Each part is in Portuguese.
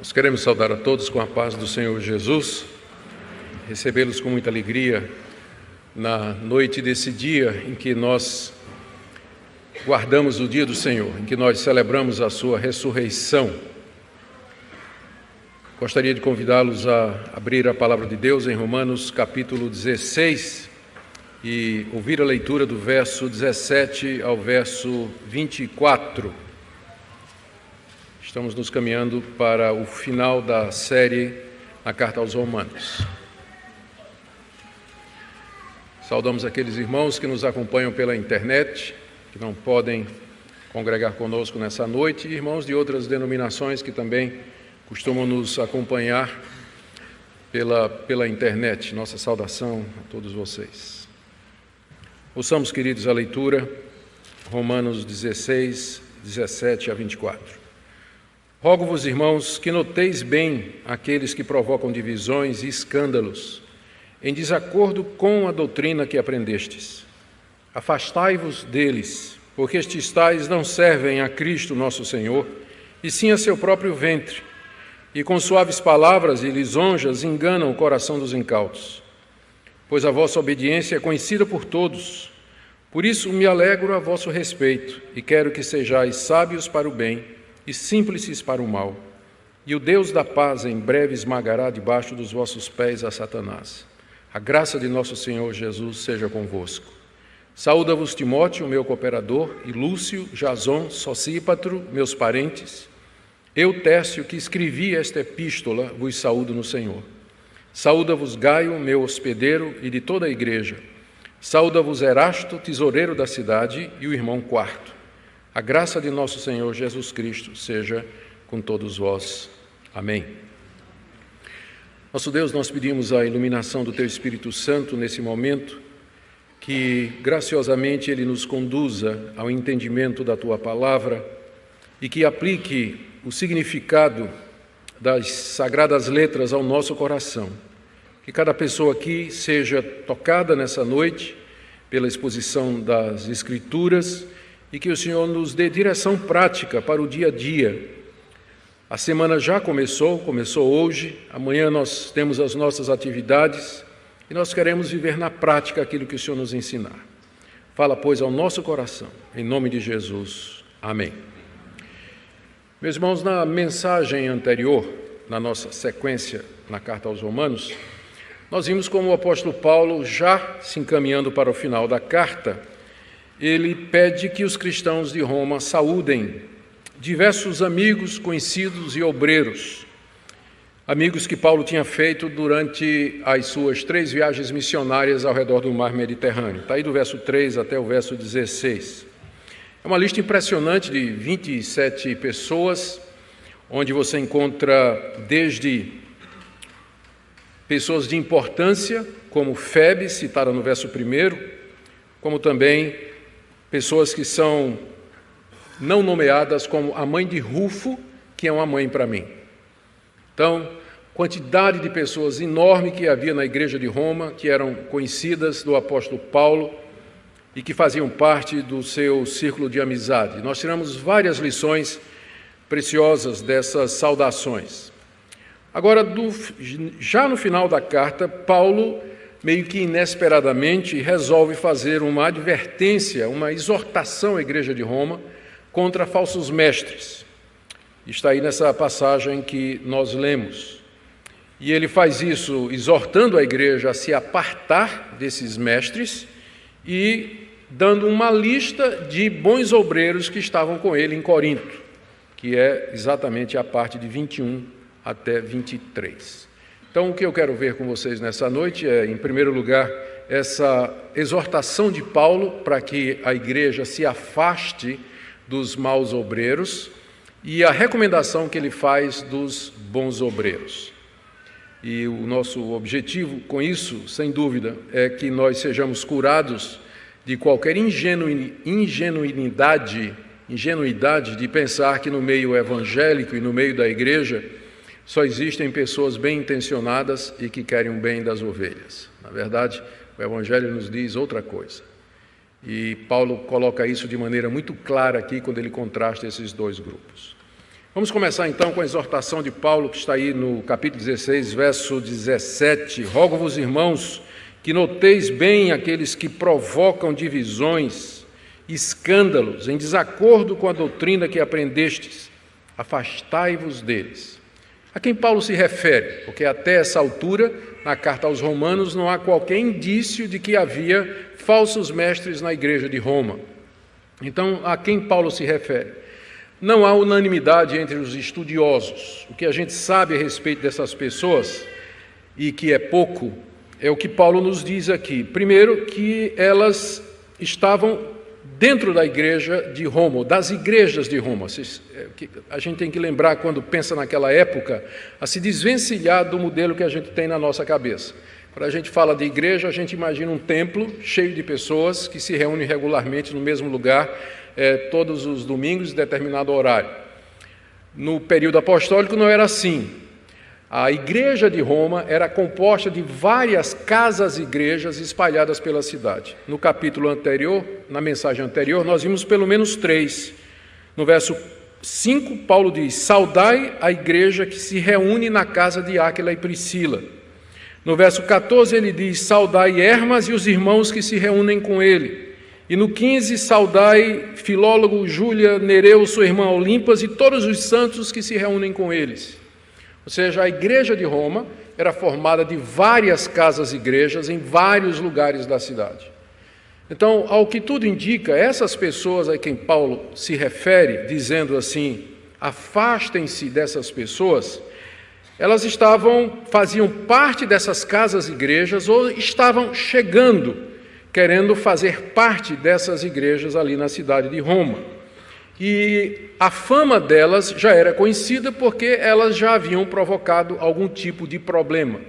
Nós queremos saudar a todos com a paz do Senhor Jesus, recebê-los com muita alegria na noite desse dia em que nós guardamos o dia do Senhor, em que nós celebramos a sua ressurreição. Gostaria de convidá-los a abrir a palavra de Deus em Romanos capítulo 16 e ouvir a leitura do verso 17 ao verso 24. Estamos nos caminhando para o final da série na Carta aos Romanos. Saudamos aqueles irmãos que nos acompanham pela internet, que não podem congregar conosco nessa noite, e irmãos de outras denominações que também costumam nos acompanhar pela internet. Nossa saudação a todos vocês. Ouçamos, queridos, a leitura, Romanos 16, 17 a 24. Rogo-vos, irmãos, que noteis bem aqueles que provocam divisões e escândalos, em desacordo com a doutrina que aprendestes. Afastai-vos deles, porque estes tais não servem a Cristo nosso Senhor, e sim a seu próprio ventre, e com suaves palavras e lisonjas enganam o coração dos incautos. Pois a vossa obediência é conhecida por todos. Por isso me alegro a vosso respeito, e quero que sejais sábios para o bem, e simples para o mal, e o Deus da paz em breve esmagará debaixo dos vossos pés a Satanás. A graça de nosso Senhor Jesus seja convosco. Saúda-vos Timóteo, meu cooperador, e Lúcio, Jason, Sosípatro, meus parentes. Eu, Tércio, que escrevi esta epístola, vos saúdo no Senhor. Saúda-vos Gaio, meu hospedeiro, e de toda a igreja. Saúda-vos Erasto, tesoureiro da cidade, e o irmão Quarto. A graça de nosso Senhor Jesus Cristo seja com todos vós. Amém. Nosso Deus, nós pedimos a iluminação do Teu Espírito Santo nesse momento, que graciosamente Ele nos conduza ao entendimento da Tua Palavra e que aplique o significado das sagradas letras ao nosso coração. Que cada pessoa aqui seja tocada nessa noite pela exposição das Escrituras e que o Senhor nos dê direção prática para o dia a dia. A semana já começou hoje, amanhã nós temos as nossas atividades e nós queremos viver na prática aquilo que o Senhor nos ensinar. Fala, pois, ao nosso coração, em nome de Jesus. Amém. Meus irmãos, na mensagem anterior, na nossa sequência na Carta aos Romanos, nós vimos como o apóstolo Paulo, já se encaminhando para o final da carta, ele pede que os cristãos de Roma saúdem diversos amigos, conhecidos e obreiros, amigos que Paulo tinha feito durante as suas 3 viagens missionárias ao redor do mar Mediterrâneo. Está aí do verso 3 até o verso 16. É uma lista impressionante de 27 pessoas, onde você encontra desde pessoas de importância, como Febe, citada no verso 1, como também pessoas que são não nomeadas, como a mãe de Rufo, que é uma mãe para mim. Então, quantidade de pessoas enorme que havia na igreja de Roma, que eram conhecidas do apóstolo Paulo e que faziam parte do seu círculo de amizade. Nós tiramos várias lições preciosas dessas saudações. Agora, já no final da carta, Paulo, meio que inesperadamente, resolve fazer uma advertência, uma exortação à igreja de Roma contra falsos mestres. Está aí nessa passagem que nós lemos. E ele faz isso exortando a igreja a se apartar desses mestres e dando uma lista de bons obreiros que estavam com ele em Corinto, que é exatamente a parte de 21 até 23. Então, o que eu quero ver com vocês nessa noite é, em primeiro lugar, essa exortação de Paulo para que a igreja se afaste dos maus obreiros e a recomendação que ele faz dos bons obreiros. E o nosso objetivo com isso, sem dúvida, é que nós sejamos curados de qualquer ingenuidade de pensar que no meio evangélico e no meio da igreja só existem pessoas bem intencionadas e que querem o bem das ovelhas. Na verdade, o Evangelho nos diz outra coisa. E Paulo coloca isso de maneira muito clara aqui quando ele contrasta esses dois grupos. Vamos começar então com a exortação de Paulo, que está aí no capítulo 16, verso 17. Rogo-vos, irmãos, que noteis bem aqueles que provocam divisões, escândalos, em desacordo com a doutrina que aprendestes. Afastai-vos deles. A quem Paulo se refere? Porque até essa altura, na carta aos Romanos, não há qualquer indício de que havia falsos mestres na igreja de Roma. Então, a quem Paulo se refere? Não há unanimidade entre os estudiosos. O que a gente sabe a respeito dessas pessoas, e que é pouco, é o que Paulo nos diz aqui. Primeiro, que elas estavam dentro da igreja de Roma, das igrejas de Roma. A gente tem que lembrar, quando pensa naquela época, a se desvencilhar do modelo que a gente tem na nossa cabeça. Quando a gente fala de igreja, a gente imagina um templo cheio de pessoas que se reúnem regularmente no mesmo lugar, todos os domingos, em determinado horário. No período apostólico não era assim. A igreja de Roma era composta de várias casas-igrejas espalhadas pela cidade. No capítulo anterior, na mensagem anterior, nós vimos pelo menos 3. No verso 5, Paulo diz: saudai a igreja que se reúne na casa de Áquila e Priscila. No verso 14 ele diz: saudai Hermas e os irmãos que se reúnem com ele. E no 15, saudai Filólogo, Júlia, Nereu, sua irmã Olimpas e todos os santos que se reúnem com eles. Ou seja, a igreja de Roma era formada de várias casas-igrejas em vários lugares da cidade. Então, ao que tudo indica, essas pessoas a quem Paulo se refere, dizendo assim: afastem-se dessas pessoas, elas faziam parte dessas casas-igrejas ou estavam chegando, querendo fazer parte dessas igrejas ali na cidade de Roma. E a fama delas já era conhecida porque elas já haviam provocado algum tipo de problema.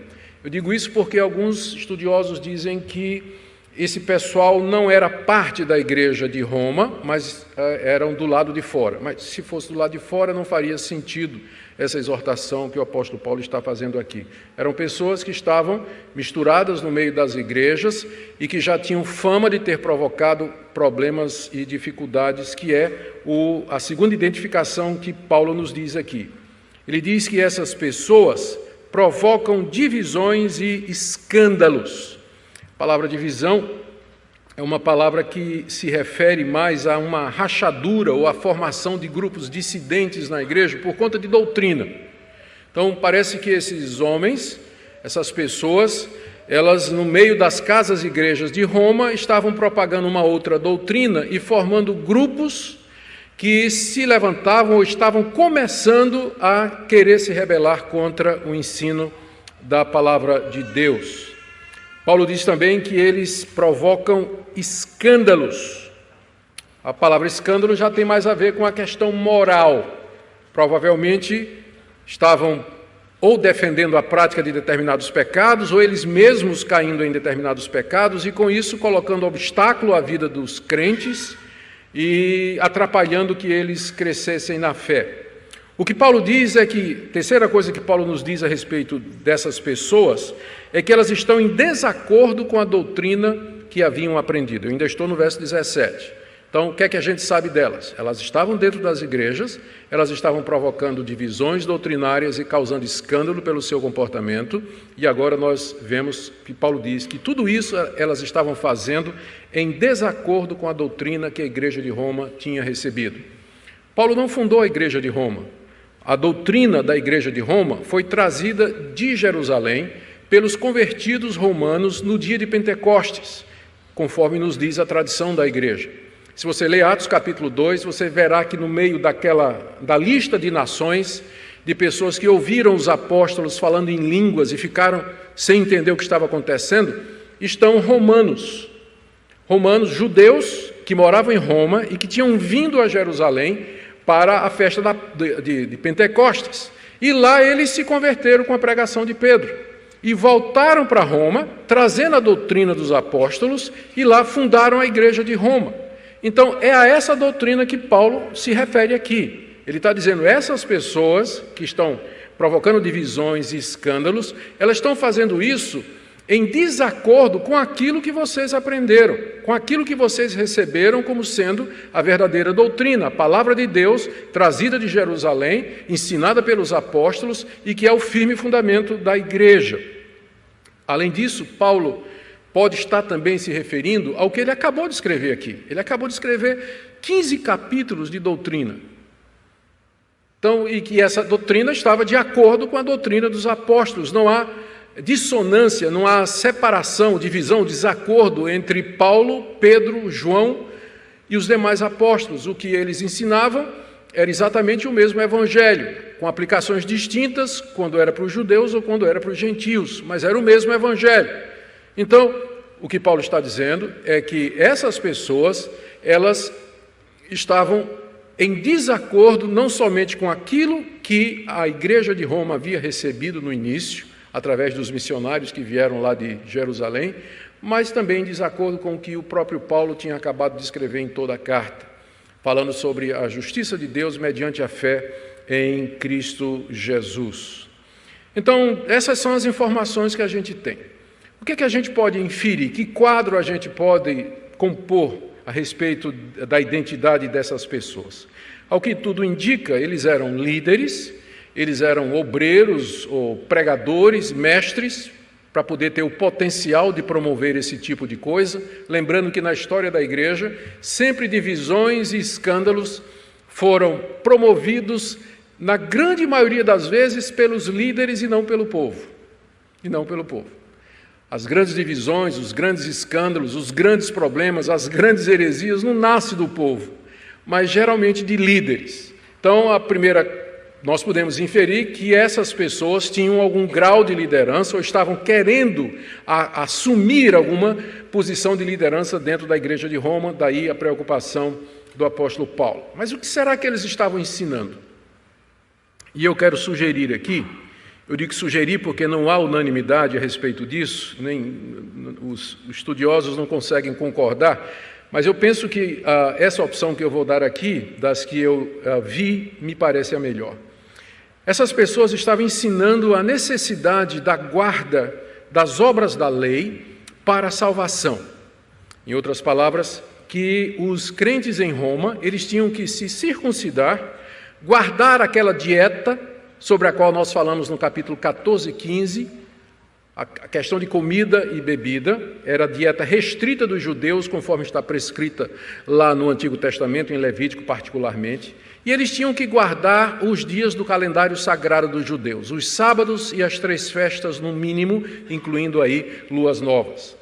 Eu digo isso porque alguns estudiosos dizem que esse pessoal não era parte da igreja de Roma, mas eram do lado de fora. Mas se fosse do lado de fora, não faria sentido essa exortação que o apóstolo Paulo está fazendo aqui. Eram pessoas que estavam misturadas no meio das igrejas e que já tinham fama de ter provocado problemas e dificuldades, que é a segunda identificação que Paulo nos diz aqui. Ele diz que essas pessoas provocam divisões e escândalos. A palavra divisão é uma palavra que se refere mais a uma rachadura ou a formação de grupos dissidentes na igreja por conta de doutrina. Então, parece que esses homens, essas pessoas, elas, no meio das casas-igrejas de Roma, estavam propagando uma outra doutrina e formando grupos que se levantavam ou estavam começando a querer se rebelar contra o ensino da palavra de Deus. Paulo diz também que eles provocam escândalos. A palavra escândalo já tem mais a ver com a questão moral. Provavelmente estavam ou defendendo a prática de determinados pecados, ou eles mesmos caindo em determinados pecados, e com isso colocando obstáculo à vida dos crentes e atrapalhando que eles crescessem na fé. O que Paulo diz é que, terceira coisa que Paulo nos diz a respeito dessas pessoas, é que elas estão em desacordo com a doutrina que haviam aprendido. Eu ainda estou no verso 17. Então, o que é que a gente sabe delas? Elas estavam dentro das igrejas, elas estavam provocando divisões doutrinárias e causando escândalo pelo seu comportamento, e agora nós vemos que Paulo diz que tudo isso elas estavam fazendo em desacordo com a doutrina que a igreja de Roma tinha recebido. Paulo não fundou a igreja de Roma. A doutrina da igreja de Roma foi trazida de Jerusalém pelos convertidos romanos no dia de Pentecostes, conforme nos diz a tradição da igreja. Se você ler Atos capítulo 2, você verá que no meio da lista de nações, de pessoas que ouviram os apóstolos falando em línguas e ficaram sem entender o que estava acontecendo, estão romanos, judeus que moravam em Roma e que tinham vindo a Jerusalém para a festa de Pentecostes. E lá eles se converteram com a pregação de Pedro e voltaram para Roma, trazendo a doutrina dos apóstolos, e lá fundaram a igreja de Roma. Então, é a essa doutrina que Paulo se refere aqui. Ele está dizendo, essas pessoas que estão provocando divisões e escândalos, elas estão fazendo isso em desacordo com aquilo que vocês aprenderam, com aquilo que vocês receberam como sendo a verdadeira doutrina, a palavra de Deus trazida de Jerusalém, ensinada pelos apóstolos e que é o firme fundamento da igreja. Além disso, Paulo pode estar também se referindo ao que ele acabou de escrever aqui. Ele acabou de escrever 15 capítulos de doutrina. Então, e que essa doutrina estava de acordo com a doutrina dos apóstolos. Não há dissonância, não há separação, divisão, desacordo entre Paulo, Pedro, João e os demais apóstolos. O que eles ensinavam era exatamente o mesmo evangelho, com aplicações distintas quando era para os judeus ou quando era para os gentios, mas era o mesmo evangelho. Então, o que Paulo está dizendo é que essas pessoas, elas estavam em desacordo não somente com aquilo que a igreja de Roma havia recebido no início, através dos missionários que vieram lá de Jerusalém, mas também em desacordo com o que o próprio Paulo tinha acabado de escrever em toda a carta, falando sobre a justiça de Deus mediante a fé em Cristo Jesus. Então, essas são as informações que a gente tem. O que é que a gente pode inferir? Que quadro a gente pode compor a respeito da identidade dessas pessoas? Ao que tudo indica, eles eram líderes, eles eram obreiros ou pregadores, mestres, para poder ter o potencial de promover esse tipo de coisa. Lembrando que na história da igreja, sempre divisões e escândalos foram promovidos, na grande maioria das vezes, pelos líderes e não pelo povo. E não pelo povo. As grandes divisões, os grandes escândalos, os grandes problemas, as grandes heresias não nascem do povo, mas geralmente de líderes. Então, nós podemos inferir que essas pessoas tinham algum grau de liderança ou estavam querendo assumir alguma posição de liderança dentro da igreja de Roma, daí a preocupação do apóstolo Paulo. Mas o que será que eles estavam ensinando? E eu quero sugerir aqui, eu digo sugerir porque não há unanimidade a respeito disso, nem os estudiosos não conseguem concordar, mas eu penso que essa opção que eu vou dar aqui, das que eu vi, me parece a melhor. Essas pessoas estavam ensinando a necessidade da guarda das obras da lei para a salvação. Em outras palavras, que os crentes em Roma, eles tinham que se circuncidar, guardar aquela dieta sobre a qual nós falamos no capítulo 14 e 15, a questão de comida e bebida, era a dieta restrita dos judeus, conforme está prescrita lá no Antigo Testamento, em Levítico particularmente, e eles tinham que guardar os dias do calendário sagrado dos judeus, os sábados e as 3 festas no mínimo, incluindo aí luas novas.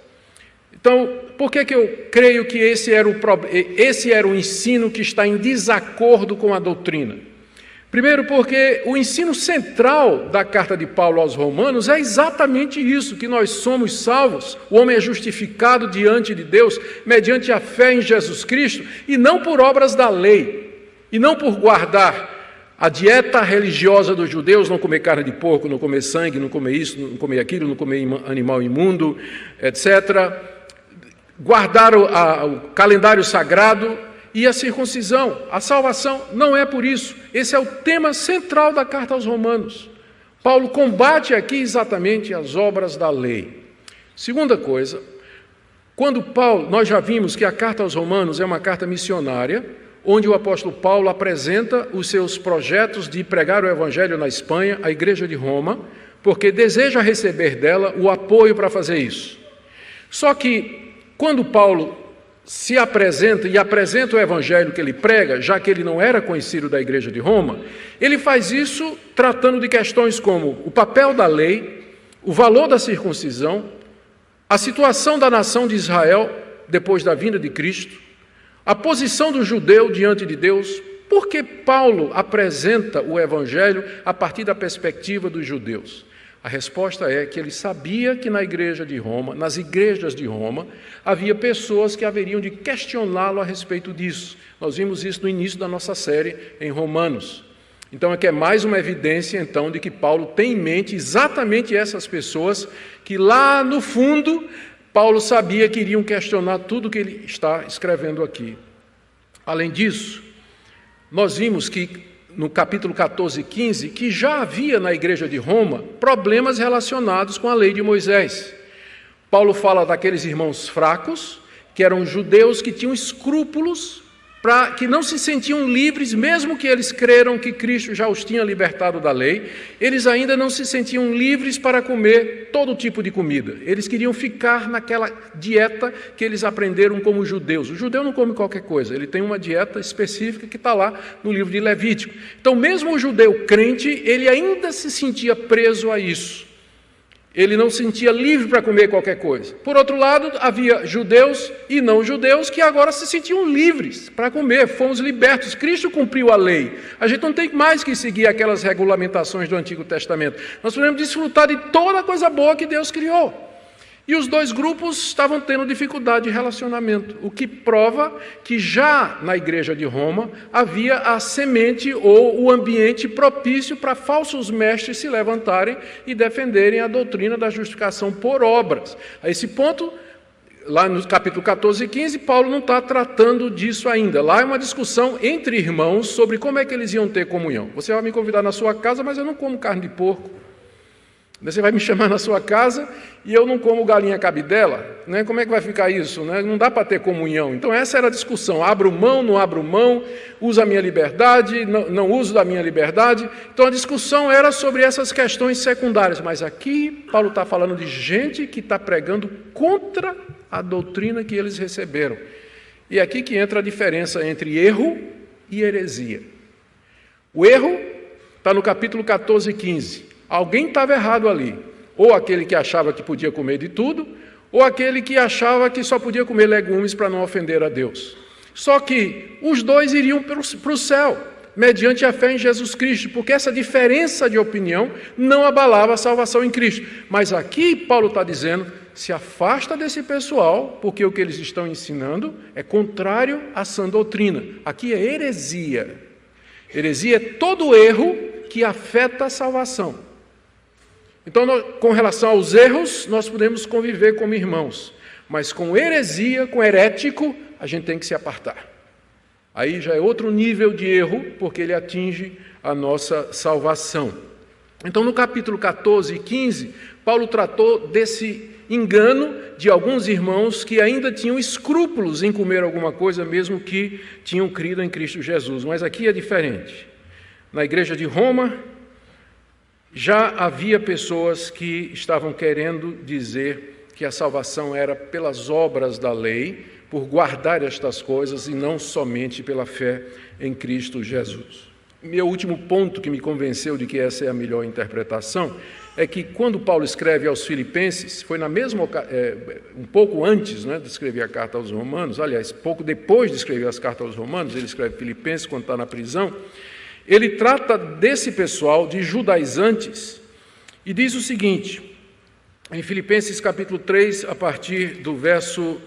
Então, por que eu creio que esse era o ensino que está em desacordo com a doutrina? Primeiro, porque o ensino central da carta de Paulo aos Romanos é exatamente isso, que nós somos salvos, o homem é justificado diante de Deus, mediante a fé em Jesus Cristo, e não por obras da lei, e não por guardar a dieta religiosa dos judeus, não comer carne de porco, não comer sangue, não comer isso, não comer aquilo, não comer animal imundo, etc. Guardar o calendário sagrado e a circuncisão. A salvação não é por isso. Esse é o tema central da carta aos Romanos. Paulo combate aqui exatamente as obras da lei. Segunda coisa, nós já vimos que a carta aos Romanos é uma carta missionária, onde o apóstolo Paulo apresenta os seus projetos de pregar o evangelho na Espanha, a igreja de Roma, porque deseja receber dela o apoio para fazer isso. Só que, quando Paulo se apresenta e apresenta o evangelho que ele prega, já que ele não era conhecido da igreja de Roma, ele faz isso tratando de questões como o papel da lei, o valor da circuncisão, a situação da nação de Israel depois da vinda de Cristo, a posição do judeu diante de Deus. Por que Paulo apresenta o evangelho a partir da perspectiva dos judeus? A resposta é que ele sabia que na igreja de Roma, nas igrejas de Roma, havia pessoas que haveriam de questioná-lo a respeito disso. Nós vimos isso no início da nossa série em Romanos. Então, aqui é mais uma evidência, então, de que Paulo tem em mente exatamente essas pessoas que lá no fundo, Paulo sabia que iriam questionar tudo o que ele está escrevendo aqui. Além disso, nós vimos que no capítulo 14 e 15, que já havia na igreja de Roma problemas relacionados com a lei de Moisés. Paulo fala daqueles irmãos fracos, que eram judeus que tinham escrúpulos, que não se sentiam livres, mesmo que eles creram que Cristo já os tinha libertado da lei, eles ainda não se sentiam livres para comer todo tipo de comida. Eles queriam ficar naquela dieta que eles aprenderam como judeus. O judeu não come qualquer coisa, ele tem uma dieta específica que está lá no livro de Levítico. Então, mesmo o judeu crente, ele ainda se sentia preso a isso. Ele não se sentia livre para comer qualquer coisa. Por outro lado, havia judeus e não judeus que agora se sentiam livres para comer, fomos libertos. Cristo cumpriu a lei. A gente não tem mais que seguir aquelas regulamentações do Antigo Testamento. Nós podemos desfrutar de toda a coisa boa que Deus criou. E os dois grupos estavam tendo dificuldade de relacionamento, o que prova que já na igreja de Roma havia a semente ou o ambiente propício para falsos mestres se levantarem e defenderem a doutrina da justificação por obras. A esse ponto, lá no capítulo 14 e 15, Paulo não está tratando disso ainda. Lá é uma discussão entre irmãos sobre como é que eles iam ter comunhão. Você vai me convidar na sua casa, mas eu não como carne de porco. Você vai me chamar na sua casa e eu não como galinha cabidela, né? Como é que vai ficar isso? Né? Não dá para ter comunhão. Então essa era a discussão, abro mão, não abro mão, uso a minha liberdade, não uso da minha liberdade. Então a discussão era sobre essas questões secundárias, mas aqui Paulo está falando de gente que está pregando contra a doutrina que eles receberam. E é aqui que entra a diferença entre erro e heresia. O erro está no capítulo 14 e 15. Alguém estava errado ali, ou aquele que achava que podia comer de tudo, ou aquele que achava que só podia comer legumes para não ofender a Deus. Só que os dois iriam para o céu, mediante a fé em Jesus Cristo, porque essa diferença de opinião não abalava a salvação em Cristo. Mas aqui Paulo está dizendo, se afasta desse pessoal, porque o que eles estão ensinando é contrário à sã doutrina. Aqui é heresia. Heresia é todo erro que afeta a salvação. Então, com relação aos erros, nós podemos conviver como irmãos, mas com heresia, com herético, a gente tem que se apartar. Aí já é outro nível de erro, porque ele atinge a nossa salvação. Então, no capítulo 14 e 15, Paulo tratou desse engano de alguns irmãos que ainda tinham escrúpulos em comer alguma coisa, mesmo que tinham crido em Cristo Jesus. Mas aqui é diferente. Na igreja de Roma, já havia pessoas que estavam querendo dizer que a salvação era pelas obras da lei, por guardar estas coisas e não somente pela fé em Cristo Jesus. Meu último ponto que me convenceu de que essa é a melhor interpretação é que quando Paulo escreve aos Filipenses, foi na mesma um pouco antes, né, de escrever a carta aos Romanos, aliás, pouco depois de escrever as cartas aos Romanos, ele escreve Filipenses quando está na prisão. Ele trata desse pessoal de judaizantes e diz o seguinte, em Filipenses capítulo 3, a partir do verso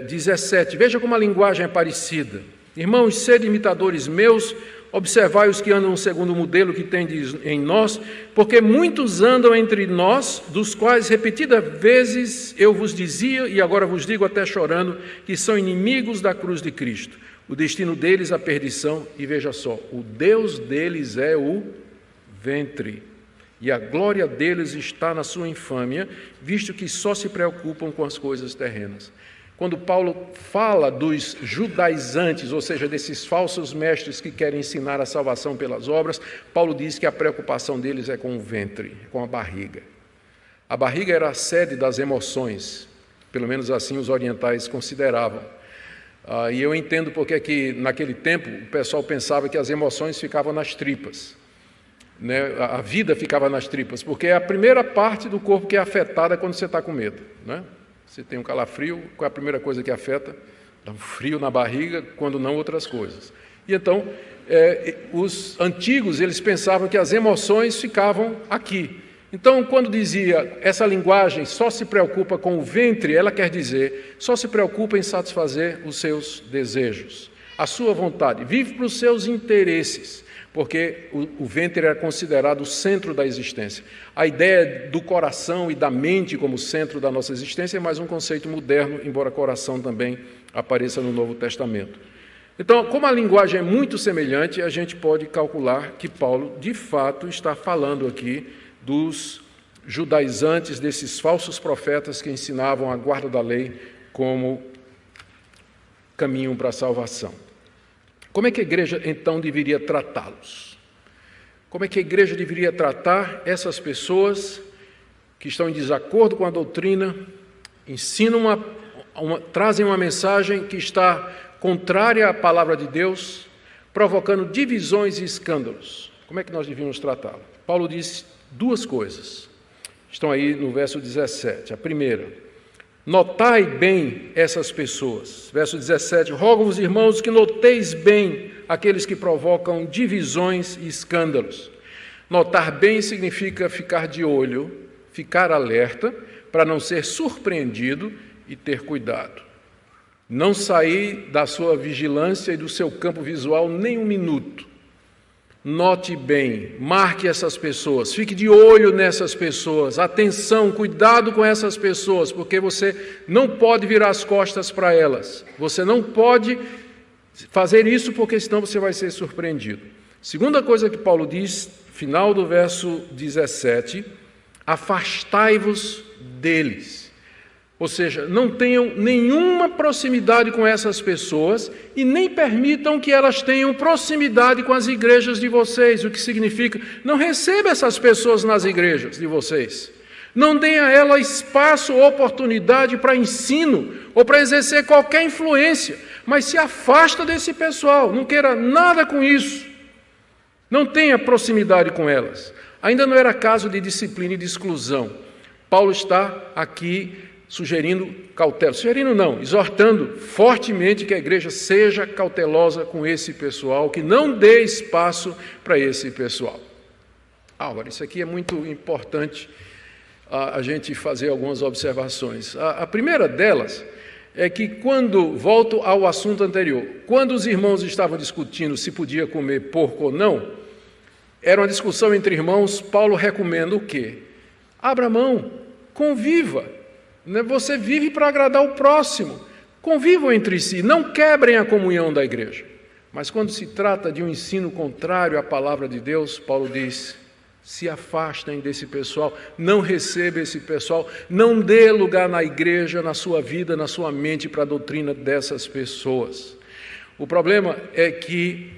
17, veja como a linguagem é parecida. Irmãos, sede imitadores meus, observai os que andam segundo o modelo que tendes em nós, porque muitos andam entre nós, dos quais repetidas vezes eu vos dizia, e agora vos digo até chorando, que são inimigos da cruz de Cristo. O destino deles a perdição, e veja só, o Deus deles é o ventre, e a glória deles está na sua infâmia, visto que só se preocupam com as coisas terrenas. Quando Paulo fala dos judaizantes, ou seja, desses falsos mestres que querem ensinar a salvação pelas obras, Paulo diz que a preocupação deles é com o ventre, com a barriga. A barriga era a sede das emoções, pelo menos assim os orientais consideravam. E eu entendo porque que naquele tempo o pessoal pensava que as emoções ficavam nas tripas, né? A vida ficava nas tripas, porque é a primeira parte do corpo que é afetada quando você está com medo, né? Você tem um calafrio, qual é a primeira coisa que afeta? Dá um frio na barriga, quando não outras coisas. E então, os antigos, eles pensavam que as emoções ficavam aqui. Então, quando dizia essa linguagem só se preocupa com o ventre, ela quer dizer só se preocupa em satisfazer os seus desejos, a sua vontade, vive para os seus interesses, porque o ventre era considerado o centro da existência. A ideia do coração e da mente como centro da nossa existência é mais um conceito moderno, embora coração também apareça no Novo Testamento. Então, como a linguagem é muito semelhante, a gente pode calcular que Paulo, de fato, está falando aqui dos judaizantes, desses falsos profetas que ensinavam a guarda da lei como caminho para a salvação. Como é que a igreja, então, deveria tratá-los? Como é que a igreja deveria tratar essas pessoas que estão em desacordo com a doutrina, ensinam trazem uma mensagem que está contrária à palavra de Deus, provocando divisões e escândalos? Como é que nós devíamos tratá-lo? Paulo diz duas coisas. Estão aí no verso 17. A primeira: notai bem essas pessoas. Verso 17: rogo-vos, irmãos, que noteis bem aqueles que provocam divisões e escândalos. Notar bem significa ficar de olho, ficar alerta, para não ser surpreendido e ter cuidado. Não sair da sua vigilância e do seu campo visual nem um minuto. Note bem, marque essas pessoas, fique de olho nessas pessoas, atenção, cuidado com essas pessoas, porque você não pode virar as costas para elas, você não pode fazer isso, porque senão você vai ser surpreendido. Segunda coisa que Paulo diz, final do verso 17, afastai-vos deles. Ou seja, não tenham nenhuma proximidade com essas pessoas e nem permitam que elas tenham proximidade com as igrejas de vocês, o que significa, não receba essas pessoas nas igrejas de vocês. Não deem a elas espaço ou oportunidade para ensino ou para exercer qualquer influência, mas se afasta desse pessoal, não queira nada com isso. Não tenha proximidade com elas. Ainda não era caso de disciplina e de exclusão. Paulo está aqui sugerindo cautela, exortando fortemente que a igreja seja cautelosa com esse pessoal, que não dê espaço para esse pessoal. Agora, isso aqui é muito importante a gente fazer algumas observações. A primeira delas é que volto ao assunto anterior, quando os irmãos estavam discutindo se podia comer porco ou não, era uma discussão entre irmãos, Paulo recomenda o quê? Abra mão, conviva. Você vive para agradar o próximo. Convivam entre si, não quebrem a comunhão da igreja. Mas quando se trata de um ensino contrário à palavra de Deus, Paulo diz, se afastem desse pessoal, não receba esse pessoal, não dê lugar na igreja, na sua vida, na sua mente para a doutrina dessas pessoas. O problema é que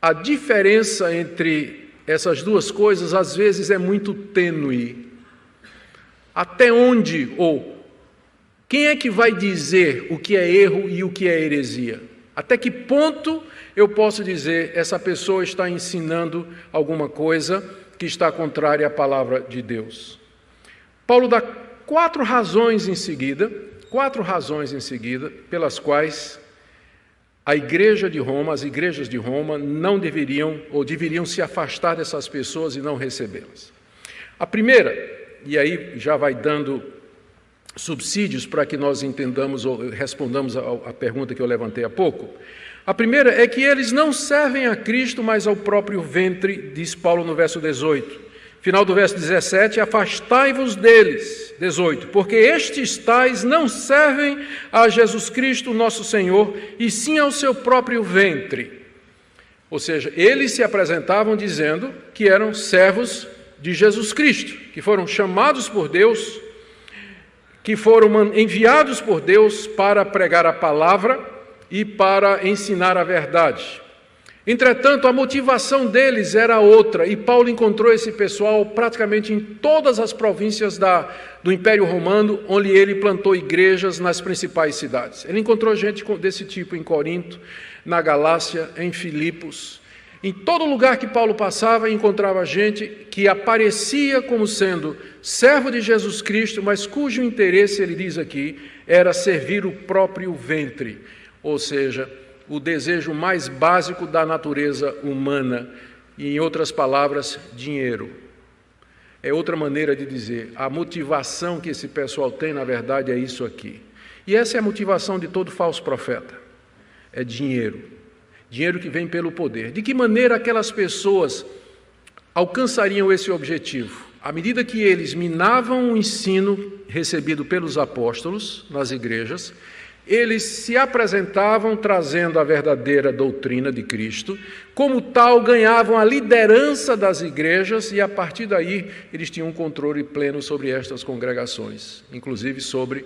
a diferença entre essas duas coisas às vezes é muito tênue. Até onde, ou quem é que vai dizer o que é erro e o que é heresia? Até que ponto eu posso dizer essa pessoa está ensinando alguma coisa que está contrária à palavra de Deus? Paulo dá quatro razões em seguida, pelas quais a igreja de Roma, as igrejas de Roma não deveriam ou deveriam se afastar dessas pessoas e não recebê-las. A primeira, e aí já vai dando subsídios para que nós entendamos ou respondamos à pergunta que eu levantei há pouco. A primeira é que eles não servem a Cristo, mas ao próprio ventre, diz Paulo no verso 18. Final do verso 17, afastai-vos deles, 18, porque estes tais não servem a Jesus Cristo, nosso Senhor, e sim ao seu próprio ventre. Ou seja, eles se apresentavam dizendo que eram servos de Jesus Cristo, que foram chamados por Deus, que foram enviados por Deus para pregar a palavra e para ensinar a verdade. Entretanto, a motivação deles era outra, e Paulo encontrou esse pessoal praticamente em todas as províncias do Império Romano, onde ele plantou igrejas nas principais cidades. Ele encontrou gente desse tipo em Corinto, na Galácia, em Filipos. Em todo lugar que Paulo passava, encontrava gente que aparecia como sendo servo de Jesus Cristo, mas cujo interesse, ele diz aqui, era servir o próprio ventre, ou seja, o desejo mais básico da natureza humana, e, em outras palavras, dinheiro. É outra maneira de dizer, a motivação que esse pessoal tem, na verdade, é isso aqui. E essa é a motivação de todo falso profeta, é dinheiro. Dinheiro que vem pelo poder. De que maneira aquelas pessoas alcançariam esse objetivo? À medida que eles minavam o ensino recebido pelos apóstolos nas igrejas, eles se apresentavam trazendo a verdadeira doutrina de Cristo, como tal ganhavam a liderança das igrejas e a partir daí eles tinham um controle pleno sobre estas congregações, inclusive sobre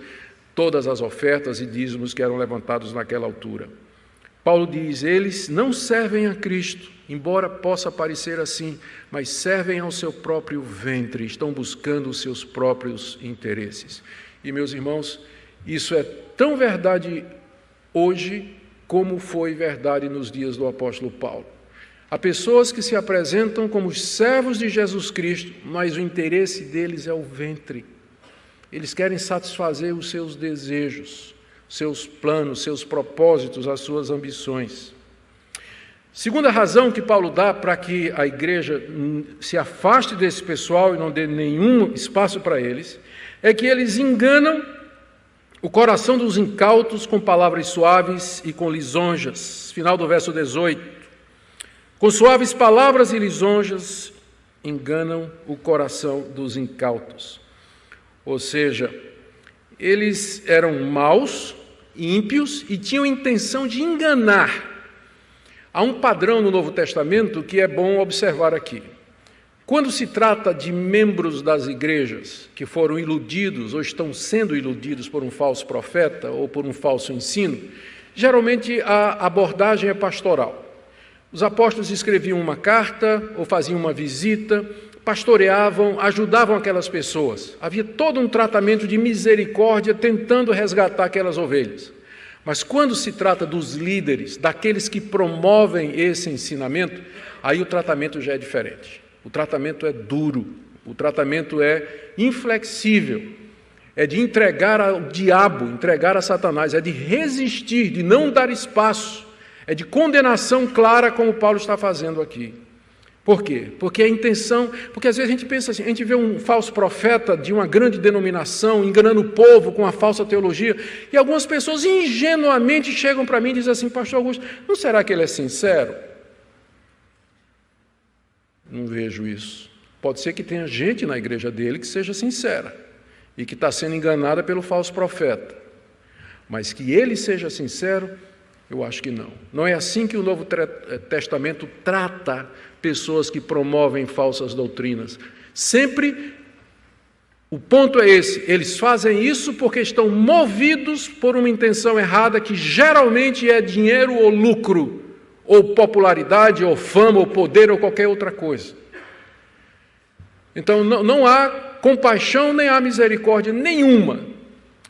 todas as ofertas e dízimos que eram levantados naquela altura. Paulo diz, eles não servem a Cristo, embora possa parecer assim, mas servem ao seu próprio ventre, estão buscando os seus próprios interesses. E, meus irmãos, isso é tão verdade hoje como foi verdade nos dias do apóstolo Paulo. Há pessoas que se apresentam como servos de Jesus Cristo, mas o interesse deles é o ventre. Eles querem satisfazer os seus desejos, seus planos, seus propósitos, as suas ambições. Segunda razão que Paulo dá para que a igreja se afaste desse pessoal e não dê nenhum espaço para eles, é que eles enganam o coração dos incautos com palavras suaves e com lisonjas. Final do verso 18. Com suaves palavras e lisonjas, enganam o coração dos incautos. Ou seja, eles eram maus, ímpios e tinham intenção de enganar. Há um padrão no Novo Testamento que é bom observar aqui. Quando se trata de membros das igrejas que foram iludidos ou estão sendo iludidos por um falso profeta ou por um falso ensino, geralmente a abordagem é pastoral. Os apóstolos escreviam uma carta ou faziam uma visita, pastoreavam, ajudavam aquelas pessoas. Havia todo um tratamento de misericórdia tentando resgatar aquelas ovelhas. Mas quando se trata dos líderes, daqueles que promovem esse ensinamento, aí o tratamento já é diferente. O tratamento é duro, o tratamento é inflexível, é de entregar ao diabo, entregar a Satanás, é de resistir, de não dar espaço, é de condenação clara, como Paulo está fazendo aqui. Por quê? Porque a intenção, porque às vezes a gente pensa assim, a gente vê um falso profeta de uma grande denominação, enganando o povo com uma falsa teologia, e algumas pessoas ingenuamente chegam para mim e dizem assim, pastor Augusto, não será que ele é sincero? Não vejo isso. Pode ser que tenha gente na igreja dele que seja sincera e que está sendo enganada pelo falso profeta. Mas que ele seja sincero, eu acho que não. Não é assim que o Novo Testamento trata pessoas que promovem falsas doutrinas. Sempre o ponto é esse, eles fazem isso porque estão movidos por uma intenção errada que geralmente é dinheiro ou lucro, ou popularidade, ou fama, ou poder, ou qualquer outra coisa. Então não há compaixão nem há misericórdia nenhuma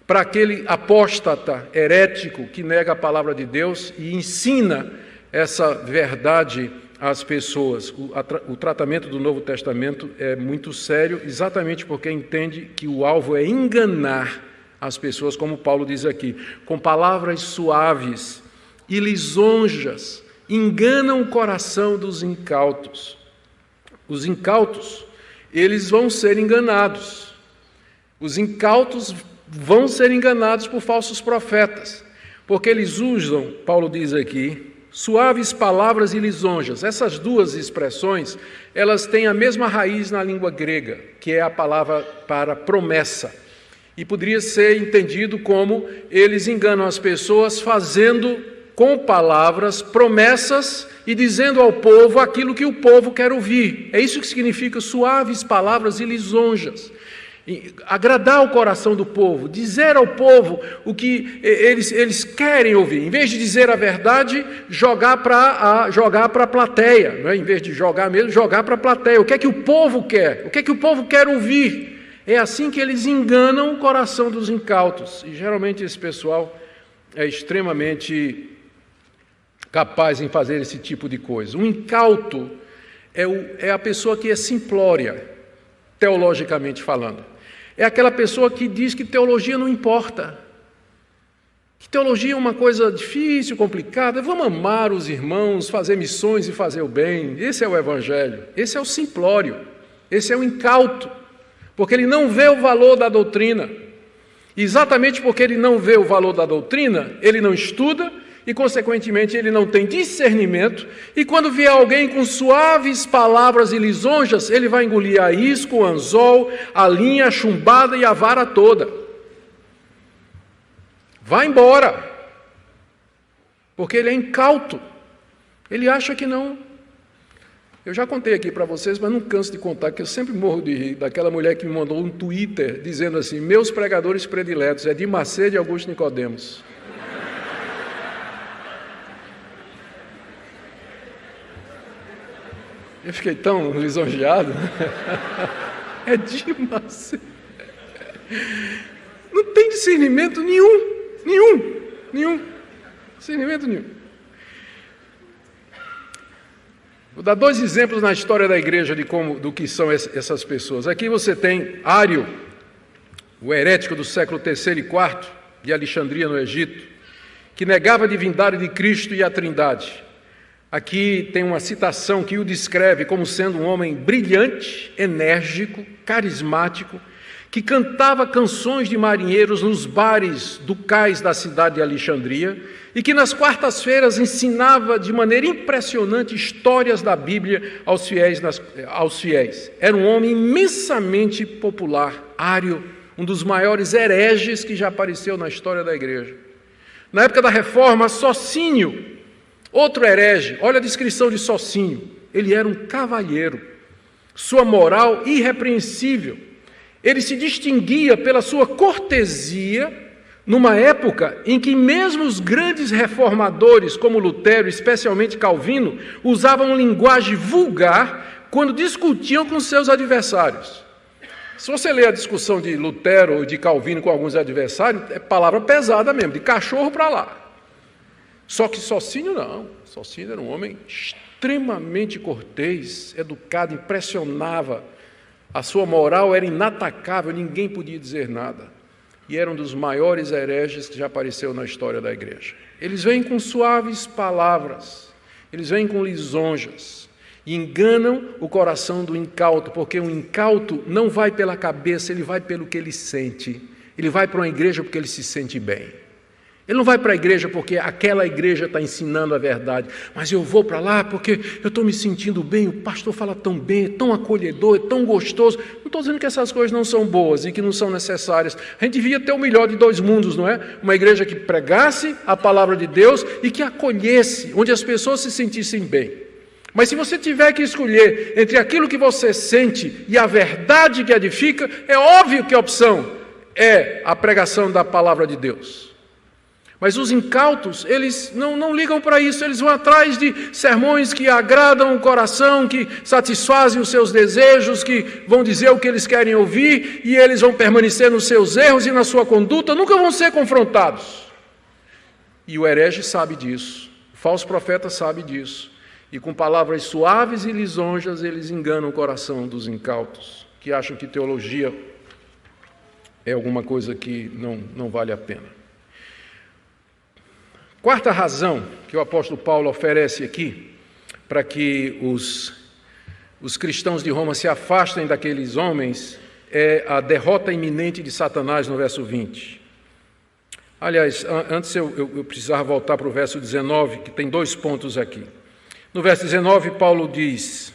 para aquele apóstata herético que nega a palavra de Deus e ensina essa verdade às pessoas. O tratamento do Novo Testamento é muito sério, exatamente porque entende que o alvo é enganar as pessoas, como Paulo diz aqui, com palavras suaves e lisonjas, enganam o coração dos incautos. Os incautos, eles vão ser enganados. Os incautos vão ser enganados por falsos profetas, porque eles usam, Paulo diz aqui, suaves palavras e lisonjas. Essas duas expressões, elas têm a mesma raiz na língua grega, que é a palavra para promessa. E poderia ser entendido como eles enganam as pessoas fazendo com palavras, promessas e dizendo ao povo aquilo que o povo quer ouvir. É isso que significa suaves palavras e lisonjas. Agradar o coração do povo, dizer ao povo o que eles querem ouvir. Em vez de dizer a verdade, jogar para a plateia. Não é? Em vez de jogar mesmo, jogar para a plateia. O que é que o povo quer? O que é que o povo quer ouvir? É assim que eles enganam o coração dos incautos. E geralmente esse pessoal é extremamente capaz em fazer esse tipo de coisa. Um incauto é a pessoa que é simplória, teologicamente falando. É aquela pessoa que diz que teologia não importa, que teologia é uma coisa difícil, complicada, vamos amar os irmãos, fazer missões e fazer o bem. Esse é o evangelho, esse é o simplório, esse é o incauto, porque ele não vê o valor da doutrina. E exatamente porque ele não vê o valor da doutrina, ele não estuda, e, consequentemente, ele não tem discernimento, e quando vier alguém com suaves palavras e lisonjas, ele vai engolir a isca, o anzol, a linha, a chumbada e a vara toda. Vá embora. Porque ele é incauto. Ele acha que não. Eu já contei aqui para vocês, mas não canso de contar, que eu sempre morro de rir daquela mulher que me mandou um Twitter dizendo assim: meus pregadores prediletos é Edir Macedo e Augusto Nicodemos. Eu fiquei tão lisonjeado. É Edir Macedo. Não tem discernimento nenhum. Discernimento nenhum. Vou dar 2 exemplos na história da igreja do que são essas pessoas. Aqui você tem Ário, o herético do século III e IV, de Alexandria, no Egito, que negava a divindade de Cristo e a Trindade. Aqui tem uma citação que o descreve como sendo um homem brilhante, enérgico, carismático, que cantava canções de marinheiros nos bares do cais da cidade de Alexandria e que nas quartas-feiras ensinava de maneira impressionante histórias da Bíblia aos fiéis. Era um homem imensamente popular, Ário, um dos maiores hereges que já apareceu na história da igreja. Na época da Reforma, Sociniano, outro herege, olha a descrição de Sociniano, ele era um cavalheiro, sua moral irrepreensível. Ele se distinguia pela sua cortesia, numa época em que mesmo os grandes reformadores, como Lutero, especialmente Calvino, usavam linguagem vulgar quando discutiam com seus adversários. Se você ler a discussão de Lutero ou de Calvino com alguns adversários, é palavra pesada mesmo, de cachorro para lá. Só que Sociniano não. Sociniano era um homem extremamente cortês, educado, impressionava. A sua moral era inatacável, ninguém podia dizer nada. E era um dos maiores hereges que já apareceu na história da igreja. Eles vêm com suaves palavras, eles vêm com lisonjas, e enganam o coração do incauto, porque o incauto não vai pela cabeça, ele vai pelo que ele sente. Ele vai para uma igreja porque ele se sente bem. Ele não vai para a igreja porque aquela igreja está ensinando a verdade, mas eu vou para lá porque eu estou me sentindo bem, o pastor fala tão bem, é tão acolhedor, é tão gostoso. Não estou dizendo que essas coisas não são boas e que não são necessárias. A gente devia ter o melhor de 2 mundos, não é? Uma igreja que pregasse a palavra de Deus e que acolhesse, onde as pessoas se sentissem bem. Mas se você tiver que escolher entre aquilo que você sente e a verdade que edifica, é óbvio que a opção é a pregação da palavra de Deus. Mas os incautos, eles não ligam para isso, eles vão atrás de sermões que agradam o coração, que satisfazem os seus desejos, que vão dizer o que eles querem ouvir, e eles vão permanecer nos seus erros e na sua conduta, nunca vão ser confrontados. E o herege sabe disso, o falso profeta sabe disso, e com palavras suaves e lisonjas eles enganam o coração dos incautos, que acham que teologia é alguma coisa que não vale a pena. Quarta razão que o apóstolo Paulo oferece aqui para que os cristãos de Roma se afastem daqueles homens é a derrota iminente de Satanás no verso 20. Aliás, antes eu precisava voltar para o verso 19, que tem 2 pontos aqui. No verso 19, Paulo diz,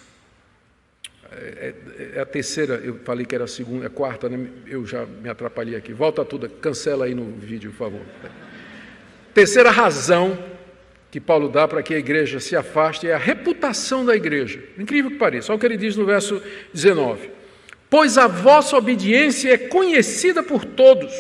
é a terceira, eu falei que era a segunda, a quarta, né? Eu já me atrapalhei aqui. Volta tudo, cancela aí no vídeo, por favor. Terceira razão que Paulo dá para que a igreja se afaste é a reputação da igreja. Incrível que pareça, olha o que ele diz no verso 19. Pois a vossa obediência é conhecida por todos,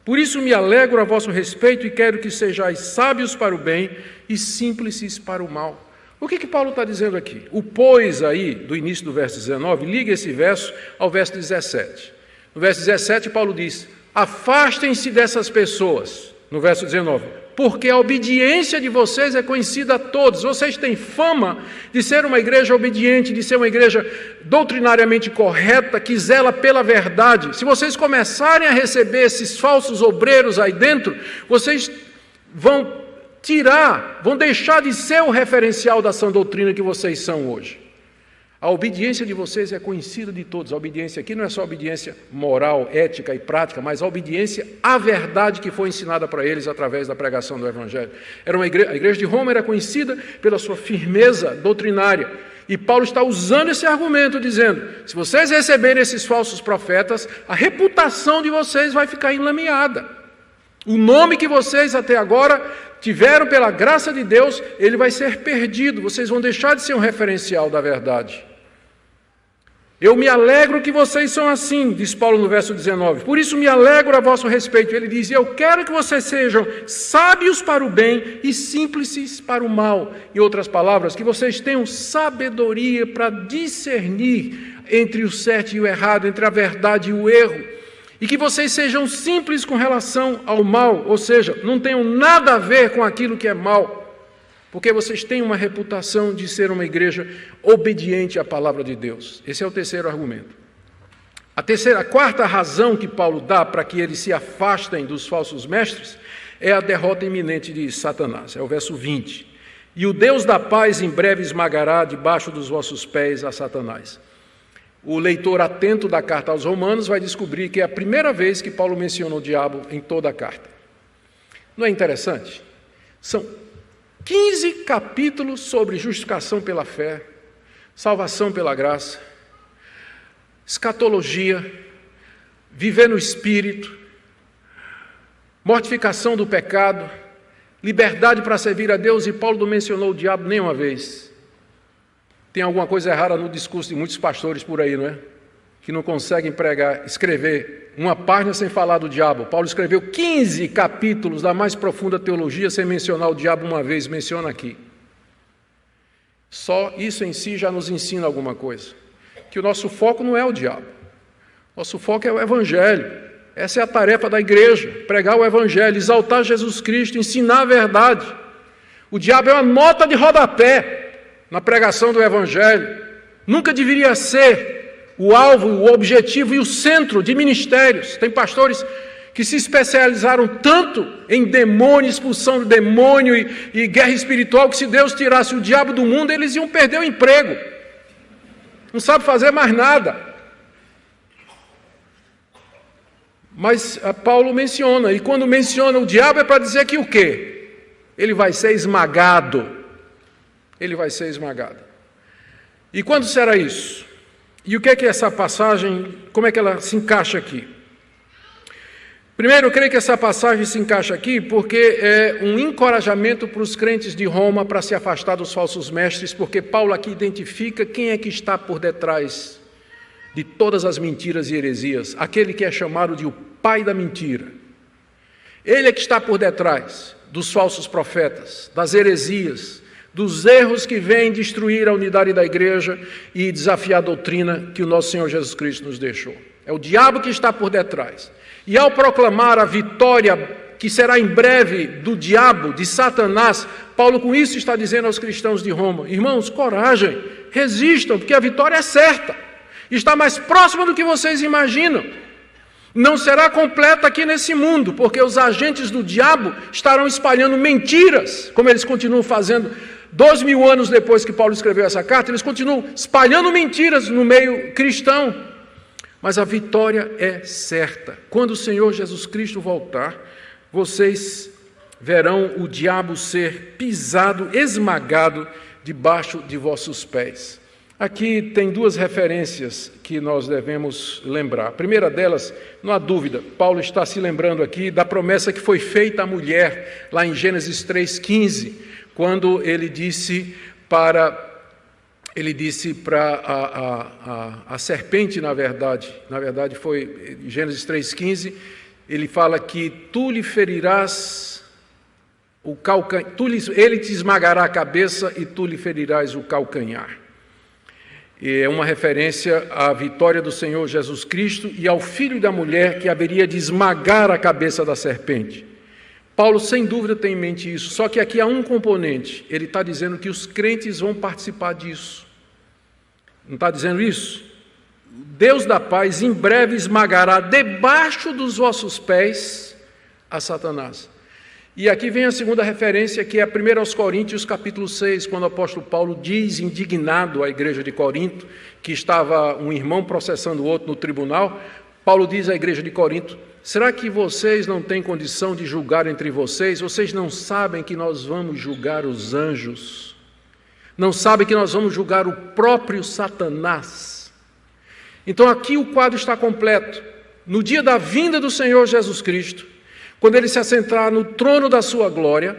por isso me alegro a vosso respeito e quero que sejais sábios para o bem e simples para o mal. O que Paulo está dizendo aqui? O pois aí, do início do verso 19, liga esse verso ao verso 17. No verso 17, Paulo diz, afastem-se dessas pessoas. No verso 19, porque a obediência de vocês é conhecida a todos. Vocês têm fama de ser uma igreja obediente, de ser uma igreja doutrinariamente correta, que zela pela verdade. Se vocês começarem a receber esses falsos obreiros aí dentro, vocês vão deixar de ser o referencial da sã doutrina que vocês são hoje. A obediência de vocês é conhecida de todos. A obediência aqui não é só obediência moral, ética e prática, mas a obediência à verdade que foi ensinada para eles através da pregação do Evangelho. A igreja de Roma era conhecida pela sua firmeza doutrinária. E Paulo está usando esse argumento, dizendo, se vocês receberem esses falsos profetas, a reputação de vocês vai ficar enlameada. O nome que vocês até agora tiveram pela graça de Deus, ele vai ser perdido. Vocês vão deixar de ser um referencial da verdade. Eu me alegro que vocês são assim, diz Paulo no verso 19. Por isso me alegro a vosso respeito. Ele diz, eu quero que vocês sejam sábios para o bem e simples para o mal. Em outras palavras, que vocês tenham sabedoria para discernir entre o certo e o errado, entre a verdade e o erro. E que vocês sejam simples com relação ao mal, ou seja, não tenham nada a ver com aquilo que é mal. Porque vocês têm uma reputação de ser uma igreja obediente à palavra de Deus. Esse é o terceiro argumento. A quarta razão que Paulo dá para que eles se afastem dos falsos mestres é a derrota iminente de Satanás. É o verso 20. E o Deus da paz em breve esmagará debaixo dos vossos pés a Satanás. O leitor atento da carta aos Romanos vai descobrir que é a primeira vez que Paulo menciona o diabo em toda a carta. Não é interessante? São 15 capítulos sobre justificação pela fé, salvação pela graça, escatologia, viver no Espírito, mortificação do pecado, liberdade para servir a Deus, e Paulo não mencionou o diabo nenhuma vez. Tem alguma coisa errada no discurso de muitos pastores por aí, não é? Que não conseguem escrever uma página sem falar do diabo. Paulo escreveu 15 capítulos da mais profunda teologia sem mencionar o diabo uma vez, menciona aqui. Só isso em si já nos ensina alguma coisa. Que o nosso foco não é o diabo. Nosso foco é o Evangelho. Essa é a tarefa da igreja, pregar o Evangelho, exaltar Jesus Cristo, ensinar a verdade. O diabo é uma nota de rodapé na pregação do Evangelho. Nunca deveria ser o alvo, o objetivo e o centro de ministérios. Tem pastores que se especializaram tanto em demônio, expulsão de demônio e guerra espiritual, que se Deus tirasse o diabo do mundo, eles iam perder o emprego. Não sabe fazer mais nada. Mas Paulo menciona, e quando menciona o diabo é para dizer que o quê? Ele vai ser esmagado. Ele vai ser esmagado. E quando será isso? E o que é que essa passagem, como é que ela se encaixa aqui? Primeiro, eu creio que essa passagem se encaixa aqui porque é um encorajamento para os crentes de Roma para se afastar dos falsos mestres, porque Paulo aqui identifica quem é que está por detrás de todas as mentiras e heresias, aquele que é chamado de o pai da mentira. Ele é que está por detrás dos falsos profetas, das heresias, dos erros que vêm destruir a unidade da igreja e desafiar a doutrina que o nosso Senhor Jesus Cristo nos deixou. É o diabo que está por detrás. E ao proclamar a vitória que será em breve do diabo, de Satanás, Paulo com isso está dizendo aos cristãos de Roma, irmãos, coragem, resistam, porque a vitória é certa. Está mais próxima do que vocês imaginam. Não será completa aqui nesse mundo, porque os agentes do diabo estarão espalhando mentiras, como eles continuam fazendo 2000 anos depois que Paulo escreveu essa carta, eles continuam espalhando mentiras no meio cristão. Mas a vitória é certa. Quando o Senhor Jesus Cristo voltar, vocês verão o diabo ser pisado, esmagado debaixo de vossos pés. Aqui tem duas referências que nós devemos lembrar. A primeira delas, não há dúvida, Paulo está se lembrando aqui da promessa que foi feita à mulher, lá em Gênesis 3,15, quando ele disse para a serpente, na verdade foi em Gênesis 3,15, ele fala que tu lhe ferirás o calcanhar, ele te esmagará a cabeça e tu lhe ferirás o calcanhar. É uma referência à vitória do Senhor Jesus Cristo e ao filho da mulher que haveria de esmagar a cabeça da serpente. Paulo, sem dúvida, tem em mente isso, só que aqui há um componente. Ele está dizendo que os crentes vão participar disso. Não está dizendo isso? Deus da paz em breve esmagará debaixo dos vossos pés a Satanás. E aqui vem a segunda referência, que é 1 Coríntios, capítulo 6, quando o apóstolo Paulo diz, indignado à igreja de Corinto, que estava um irmão processando o outro no tribunal, Paulo diz à igreja de Corinto, será que vocês não têm condição de julgar entre vocês? Vocês não sabem que nós vamos julgar os anjos? Não sabem que nós vamos julgar o próprio Satanás? Então aqui o quadro está completo. No dia da vinda do Senhor Jesus Cristo, quando ele se assentar no trono da sua glória,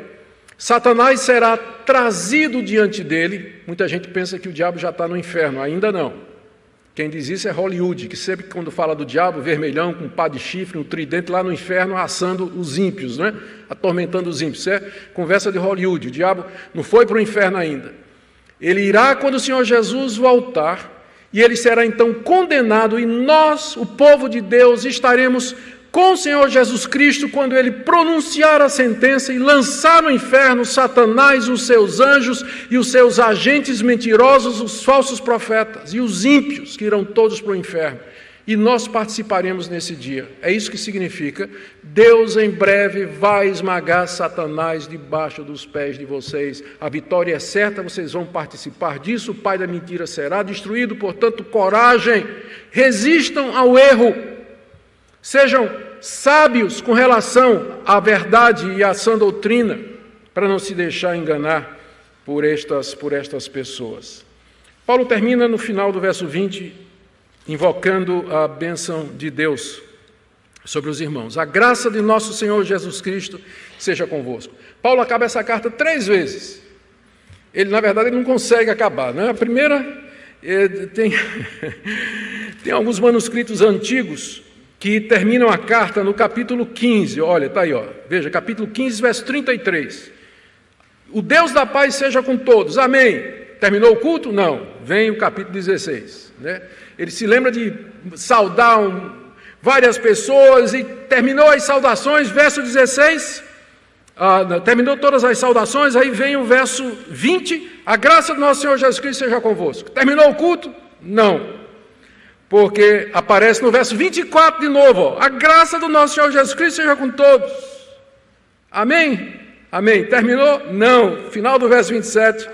Satanás será trazido diante dele. Muita gente pensa que o diabo já está no inferno, ainda não. Quem diz isso é Hollywood, que sempre quando fala do diabo, vermelhão, com um pá de chifre, um tridente lá no inferno, assando os ímpios, né? Atormentando os ímpios. Isso é conversa de Hollywood. O diabo não foi para o inferno ainda. Ele irá quando o Senhor Jesus voltar, e ele será então condenado, e nós, o povo de Deus, estaremos com o Senhor Jesus Cristo quando ele pronunciar a sentença e lançar no inferno Satanás, os seus anjos e os seus agentes mentirosos, os falsos profetas e os ímpios, que irão todos para o inferno. E nós participaremos nesse dia. É isso que significa: Deus em breve vai esmagar Satanás debaixo dos pés de vocês. A vitória é certa, vocês vão participar disso, o pai da mentira será destruído. Portanto, coragem, resistam ao erro. Sejam sábios com relação à verdade e à sã doutrina, para não se deixar enganar por estas pessoas. Paulo termina no final do verso 20, invocando a bênção de Deus sobre os irmãos. A graça de nosso Senhor Jesus Cristo seja convosco. Paulo acaba essa carta 3 vezes. Ele, na verdade, ele não consegue acabar, né? A primeira, tem alguns manuscritos antigos que terminam a carta no capítulo 15, olha, está aí, ó. Veja, capítulo 15, verso 33. O Deus da paz seja com todos, amém. Terminou o culto? Não. Vem o capítulo 16. Né? Ele se lembra de saudar várias pessoas e terminou as saudações, verso 16, terminou todas as saudações, aí vem o verso 20, a graça do nosso Senhor Jesus Cristo seja convosco. Terminou o culto? Não. Porque aparece no verso 24 de novo, ó, a graça do nosso Senhor Jesus Cristo seja com todos. Amém? Amém. Terminou? Não. Final do verso 27,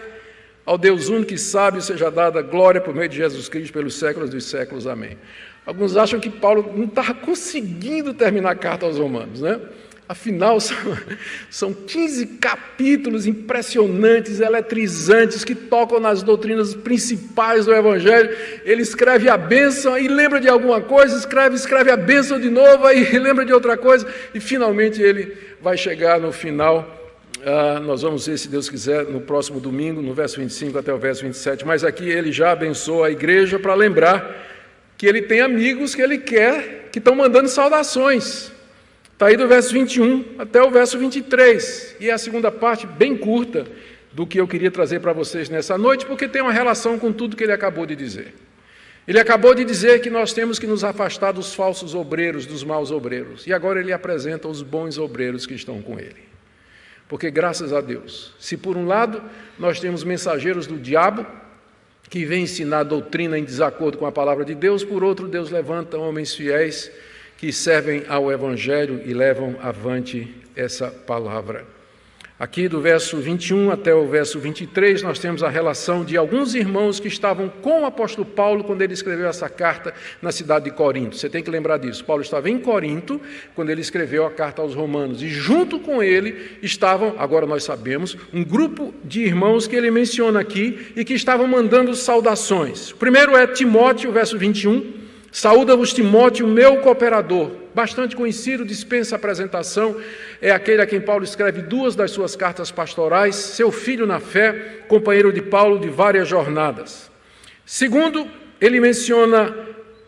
ao Deus único e sábio seja dada glória por meio de Jesus Cristo pelos séculos dos séculos. Amém. Alguns acham que Paulo não estava conseguindo terminar a carta aos Romanos, né? Afinal, são 15 capítulos impressionantes, eletrizantes, que tocam nas doutrinas principais do Evangelho. Ele escreve a bênção e lembra de alguma coisa, escreve a bênção de novo, aí lembra de outra coisa, e finalmente ele vai chegar no final. Nós vamos ver, se Deus quiser, no próximo domingo, no verso 25 até o verso 27, mas aqui ele já abençoa a igreja para lembrar que ele tem amigos que ele quer, que estão mandando saudações. Está aí do verso 21 até o verso 23, e é a segunda parte bem curta do que eu queria trazer para vocês nessa noite, porque tem uma relação com tudo que ele acabou de dizer. Ele acabou de dizer que nós temos que nos afastar dos falsos obreiros, dos maus obreiros, e agora ele apresenta os bons obreiros que estão com ele. Porque, graças a Deus, se por um lado nós temos mensageiros do diabo, que vêm ensinar doutrina em desacordo com a palavra de Deus, por outro, Deus levanta homens fiéis que servem ao Evangelho e levam avante essa palavra. Aqui do verso 21 até o verso 23, nós temos a relação de alguns irmãos que estavam com o apóstolo Paulo quando ele escreveu essa carta na cidade de Corinto. Você tem que lembrar disso. Paulo estava em Corinto quando ele escreveu a carta aos Romanos, e junto com ele estavam, agora nós sabemos, um grupo de irmãos que ele menciona aqui e que estavam mandando saudações. O primeiro é Timóteo, verso 21. Saúda-vos Timóteo, meu cooperador, bastante conhecido, dispensa apresentação, é aquele a quem Paulo escreve 2 das suas cartas pastorais, seu filho na fé, companheiro de Paulo de várias jornadas. Segundo, ele menciona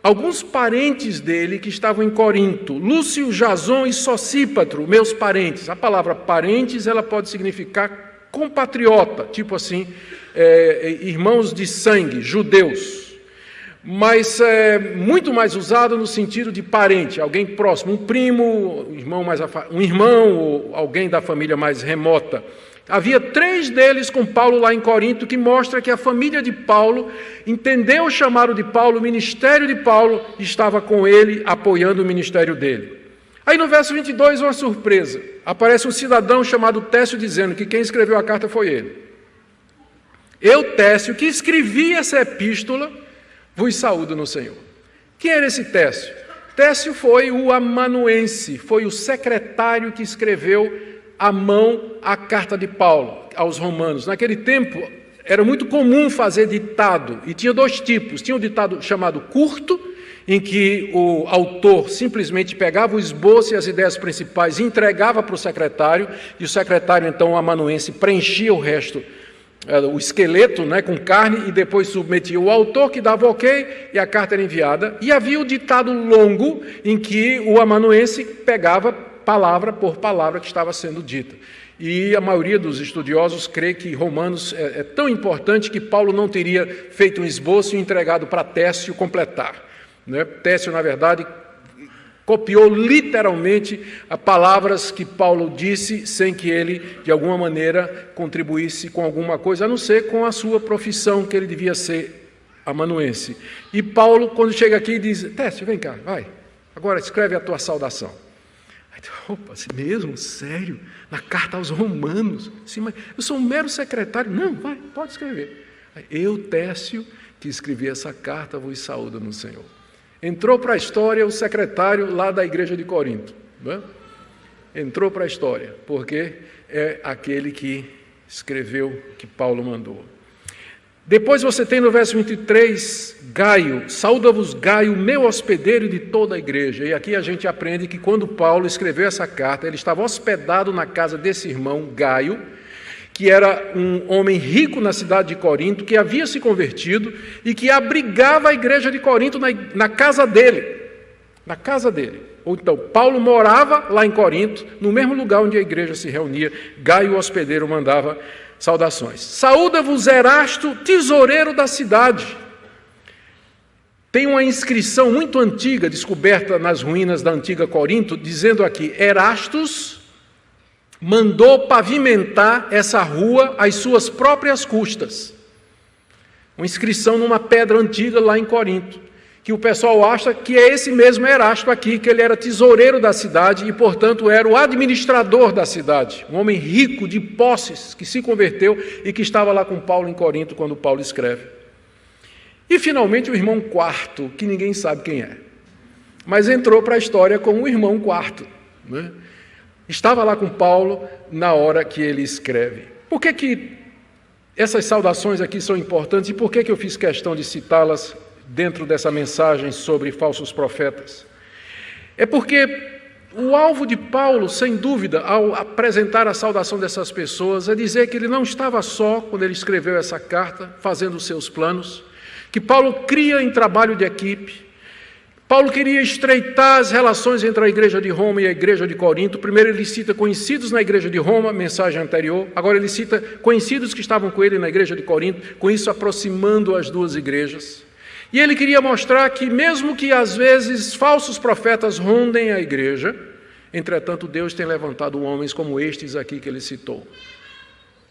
alguns parentes dele que estavam em Corinto, Lúcio, Jason e Sosípatro, meus parentes. A palavra parentes, ela pode significar compatriota, tipo assim, irmãos de sangue, judeus. Mas é muito mais usado no sentido de parente, alguém próximo, um primo, um irmão ou alguém da família mais remota. Havia 3 deles com Paulo lá em Corinto, que mostra que a família de Paulo entendeu o chamado de Paulo, o ministério de Paulo, e estava com ele, apoiando o ministério dele. Aí no verso 22, uma surpresa. Aparece um cidadão chamado Técio dizendo que quem escreveu a carta foi ele. Eu, Técio, que escrevi essa epístola, vos saúdo no Senhor. Quem era esse Técio? Técio foi o amanuense, foi o secretário que escreveu à mão a carta de Paulo aos romanos. Naquele tempo, era muito comum fazer ditado, e tinha 2 tipos. Tinha um ditado chamado curto em que o autor simplesmente pegava o esboço e as ideias principais e entregava para o secretário, e o secretário, então, o amanuense, preenchia o resto, o esqueleto, né, com carne, e depois submetia o autor, que dava ok, e a carta era enviada. E havia o ditado longo, em que o amanuense pegava palavra por palavra que estava sendo dita. E a maioria dos estudiosos crê que Romanos é tão importante que Paulo não teria feito um esboço e entregado para Técio completar. Técio, na verdade, copiou literalmente as palavras que Paulo disse, sem que ele, de alguma maneira, contribuísse com alguma coisa, a não ser com a sua profissão, que ele devia ser amanuense. E Paulo, quando chega aqui, diz: Técio, vem cá, vai, agora escreve a tua saudação. Aí, opa, assim mesmo? Sério? Na carta aos Romanos? Sim, mas eu sou um mero secretário. Não, vai, pode escrever. Eu, Técio, que escrevi essa carta, vos saúdo no Senhor. Entrou para a história o secretário lá da igreja de Corinto. Não é? Entrou para a história, porque é aquele que escreveu que Paulo mandou. Depois você tem no verso 23, Gaio, saúda-vos Gaio, meu hospedeiro e de toda a igreja. E aqui a gente aprende que quando Paulo escreveu essa carta, ele estava hospedado na casa desse irmão Gaio, que era um homem rico na cidade de Corinto, que havia se convertido e que abrigava a igreja de Corinto na casa dele. Na casa dele. Ou então, Paulo morava lá em Corinto, no mesmo lugar onde a igreja se reunia. Gaio, o hospedeiro, mandava saudações. Saúda-vos Erasto, tesoureiro da cidade. Tem uma inscrição muito antiga, descoberta nas ruínas da antiga Corinto, dizendo aqui: Erastus mandou pavimentar essa rua às suas próprias custas. Uma inscrição numa pedra antiga lá em Corinto, que o pessoal acha que é esse mesmo Erasto aqui, que ele era tesoureiro da cidade e, portanto, era o administrador da cidade, um homem rico de posses, que se converteu e que estava lá com Paulo em Corinto quando Paulo escreve. E, finalmente, o irmão Quarto, que ninguém sabe quem é, mas entrou para a história como o irmão Quarto, né? Estava lá com Paulo na hora que ele escreve. Por que essas saudações aqui são importantes e por que eu fiz questão de citá-las dentro dessa mensagem sobre falsos profetas? É porque o alvo de Paulo, sem dúvida, ao apresentar a saudação dessas pessoas, é dizer que ele não estava só, quando ele escreveu essa carta, fazendo os seus planos, que Paulo cria em trabalho de equipe. Paulo queria estreitar as relações entre a igreja de Roma e a igreja de Corinto. Primeiro ele cita conhecidos na igreja de Roma, mensagem anterior. Agora ele cita conhecidos que estavam com ele na igreja de Corinto, com isso aproximando as duas igrejas. E ele queria mostrar que mesmo que às vezes falsos profetas rondem a igreja, entretanto Deus tem levantado homens como estes aqui que ele citou,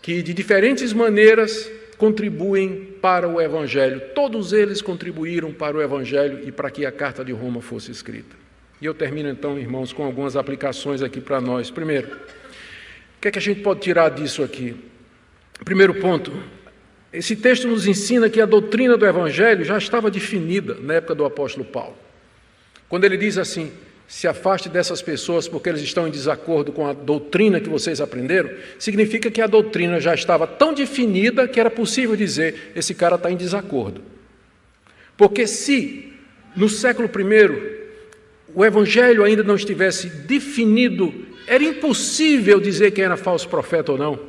que de diferentes maneiras contribuem para o Evangelho. Todos eles contribuíram para o Evangelho e para que a carta de Roma fosse escrita. E eu termino então, irmãos, com algumas aplicações aqui para nós. Primeiro, o que é que a gente pode tirar disso aqui? Primeiro ponto, esse texto nos ensina que a doutrina do Evangelho já estava definida na época do apóstolo Paulo. Quando ele diz assim: se afaste dessas pessoas porque eles estão em desacordo com a doutrina que vocês aprenderam, significa que a doutrina já estava tão definida que era possível dizer: esse cara está em desacordo. Porque se no século I o Evangelho ainda não estivesse definido, era impossível dizer quem era falso profeta ou não.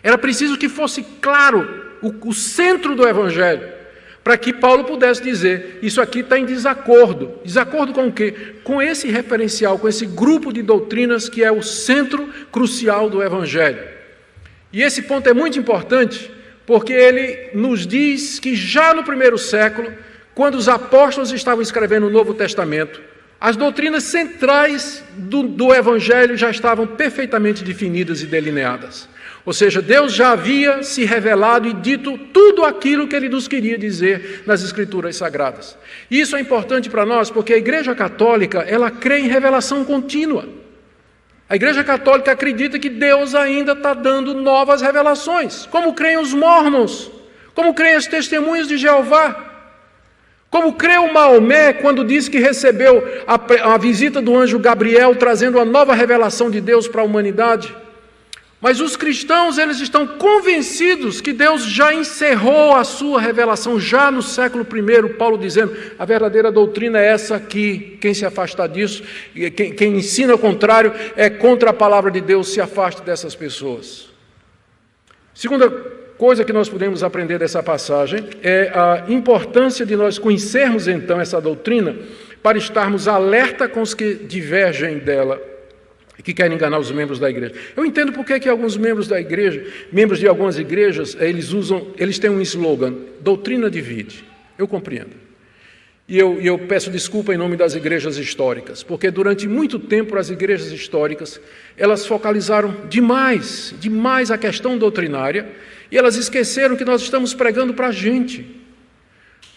Era preciso que fosse claro o centro do Evangelho, para que Paulo pudesse dizer: isso aqui está em desacordo. Desacordo com o quê? Com esse referencial, com esse grupo de doutrinas que é o centro crucial do Evangelho. E esse ponto é muito importante, porque ele nos diz que já no primeiro século, quando os apóstolos estavam escrevendo o Novo Testamento, as doutrinas centrais do Evangelho já estavam perfeitamente definidas e delineadas. Ou seja, Deus já havia se revelado e dito tudo aquilo que Ele nos queria dizer nas Escrituras Sagradas. E isso é importante para nós, porque a Igreja Católica, ela crê em revelação contínua. A Igreja Católica acredita que Deus ainda está dando novas revelações, como creem os mórmons, como creem as testemunhas de Jeová, como crê o Maomé quando diz que recebeu a visita do anjo Gabriel trazendo uma nova revelação de Deus para a humanidade. Mas os cristãos, eles estão convencidos que Deus já encerrou a sua revelação, já no século I, Paulo dizendo, a verdadeira doutrina é essa aqui, quem se afastar disso, quem ensina o contrário, é contra a palavra de Deus, se afaste dessas pessoas. Segunda coisa que nós podemos aprender dessa passagem é a importância de nós conhecermos então essa doutrina para estarmos alerta com os que divergem dela, que querem enganar os membros da igreja. Eu entendo porque que alguns membros da igreja, membros de algumas igrejas, eles têm um slogan, doutrina divide. Eu compreendo. E eu peço desculpa em nome das igrejas históricas, porque durante muito tempo as igrejas históricas, elas focalizaram demais a questão doutrinária, e elas esqueceram que nós estamos pregando para a gente.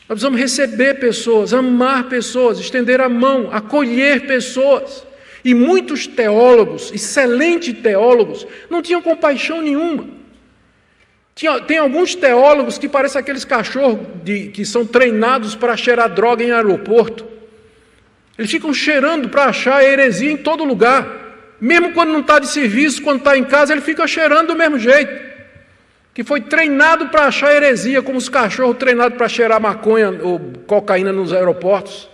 Nós precisamos receber pessoas, amar pessoas, estender a mão, acolher pessoas. E muitos teólogos, excelentes teólogos, não tinham compaixão nenhuma. Tem alguns teólogos que parecem aqueles cachorros que são treinados para cheirar droga em aeroporto. Eles ficam cheirando para achar heresia em todo lugar. Mesmo quando não está de serviço, quando está em casa, ele fica cheirando do mesmo jeito. Que foi treinado para achar heresia, como os cachorros treinados para cheirar maconha ou cocaína nos aeroportos.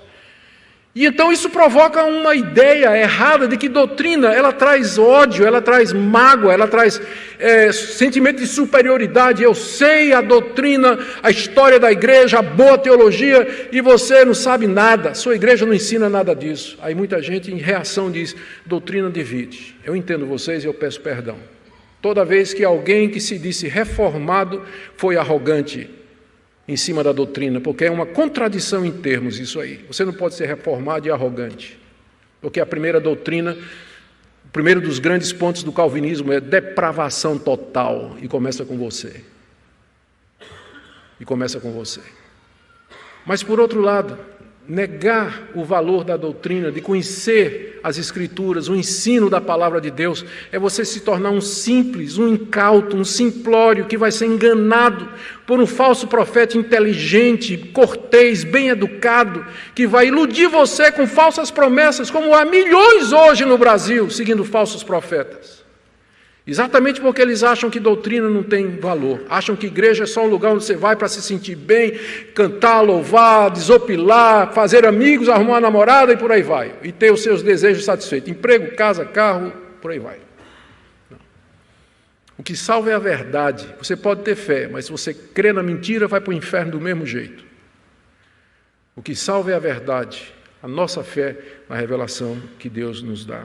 E então isso provoca uma ideia errada de que doutrina, ela traz ódio, ela traz mágoa, ela traz sentimento de superioridade. Eu sei a doutrina, a história da igreja, a boa teologia, e você não sabe nada, sua igreja não ensina nada disso. Aí muita gente em reação diz, doutrina divide. Eu entendo vocês e eu peço perdão. Toda vez que alguém que se disse reformado foi arrogante em cima da doutrina, porque é uma contradição em termos isso aí. Você não pode ser reformado e arrogante, porque a primeira doutrina, o primeiro dos grandes pontos do calvinismo é depravação total, e começa com você. E começa com você. Mas, por outro lado, negar o valor da doutrina, de conhecer as Escrituras, o ensino da palavra de Deus, é você se tornar um simples, um incauto, um simplório que vai ser enganado por um falso profeta inteligente, cortês, bem educado, que vai iludir você com falsas promessas, como há milhões hoje no Brasil, seguindo falsos profetas. Exatamente porque eles acham que doutrina não tem valor, acham que igreja é só um lugar onde você vai para se sentir bem, cantar, louvar, desopilar, fazer amigos, arrumar uma namorada e por aí vai, e ter os seus desejos satisfeitos, emprego, casa, carro, por aí vai. Não. O que salva é a verdade. Você pode ter fé, mas se você crê na mentira, vai para o inferno do mesmo jeito. O que salva é a verdade, a nossa fé na revelação que Deus nos dá.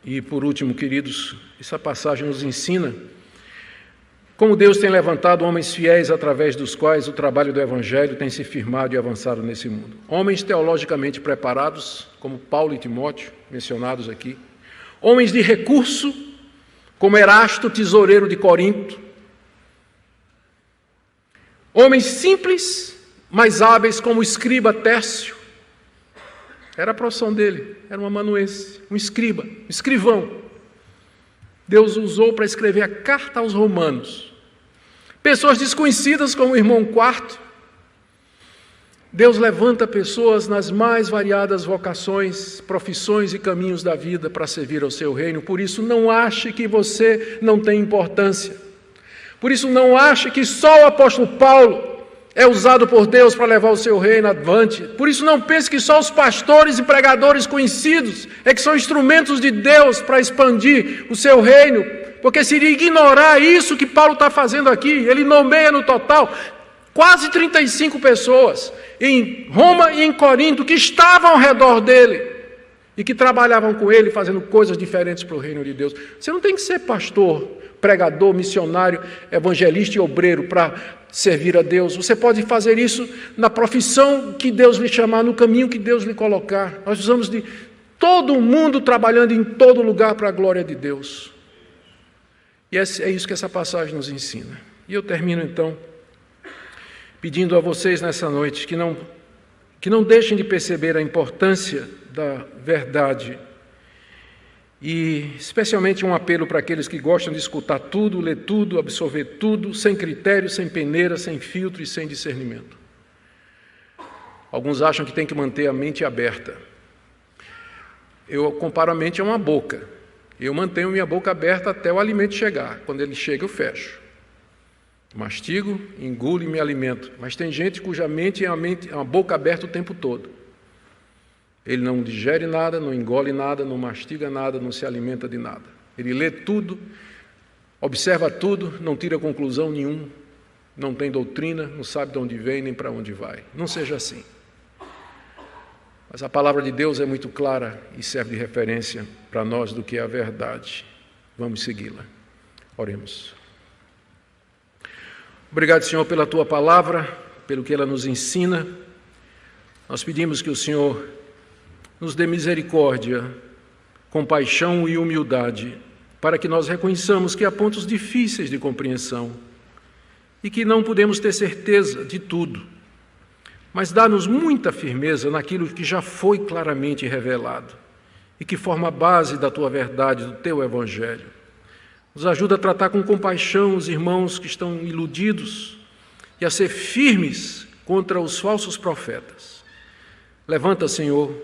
E por último, queridos, essa passagem nos ensina como Deus tem levantado homens fiéis através dos quais o trabalho do Evangelho tem se firmado e avançado nesse mundo. Homens teologicamente preparados, como Paulo e Timóteo, mencionados aqui. Homens de recurso, como Erasto, tesoureiro de Corinto. Homens simples, mas hábeis, como o escriba Tércio. Era a profissão dele, era um amanuense, um escriba, um escrivão. Deus usou para escrever a carta aos romanos. Pessoas desconhecidas como o irmão Quarto. Deus levanta pessoas nas mais variadas vocações, profissões e caminhos da vida para servir ao seu reino. Por isso, não ache que você não tem importância. Por isso, não ache que só o apóstolo Paulo é usado por Deus para levar o seu reino avante. Por isso não pense que só os pastores e pregadores conhecidos é que são instrumentos de Deus para expandir o seu reino, porque seria ignorar isso que Paulo está fazendo aqui. Ele nomeia no total quase 35 pessoas em Roma e em Corinto que estavam ao redor dele e que trabalhavam com ele fazendo coisas diferentes para o reino de Deus. Você não tem que ser pastor, pregador, missionário, evangelista e obreiro para servir a Deus. Você pode fazer isso na profissão que Deus lhe chamar, no caminho que Deus lhe colocar. Nós precisamos de todo mundo trabalhando em todo lugar para a glória de Deus. E é isso que essa passagem nos ensina. E eu termino então pedindo a vocês nessa noite que não deixem de perceber a importância da verdade. E especialmente um apelo para aqueles que gostam de escutar tudo, ler tudo, absorver tudo, sem critério, sem peneira, sem filtro e sem discernimento. Alguns acham que tem que manter a mente aberta. Eu comparo a mente a uma boca. Eu mantenho minha boca aberta até o alimento chegar. Quando ele chega, eu fecho. Mastigo, engulo e me alimento. Mas tem gente cuja mente é uma boca aberta o tempo todo. Ele não digere nada, não engole nada, não mastiga nada, não se alimenta de nada. Ele lê tudo, observa tudo, não tira conclusão nenhuma, não tem doutrina, não sabe de onde vem nem para onde vai. Não seja assim. Mas a palavra de Deus é muito clara e serve de referência para nós do que é a verdade. Vamos segui-la. Oremos. Obrigado, Senhor, pela Tua palavra, pelo que ela nos ensina. Nós pedimos que o Senhor nos dê misericórdia, compaixão e humildade, para que nós reconheçamos que há pontos difíceis de compreensão e que não podemos ter certeza de tudo, mas dá-nos muita firmeza naquilo que já foi claramente revelado e que forma a base da Tua verdade, do Teu Evangelho. Nos ajuda a tratar com compaixão os irmãos que estão iludidos e a ser firmes contra os falsos profetas. Levanta, Senhor,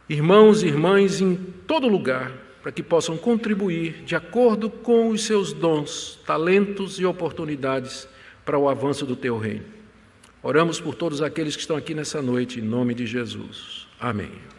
irmãos e irmãs em todo lugar, para que possam contribuir de acordo com os seus dons, talentos e oportunidades para o avanço do Teu reino. Oramos por todos aqueles que estão aqui nessa noite, em nome de Jesus. Amém.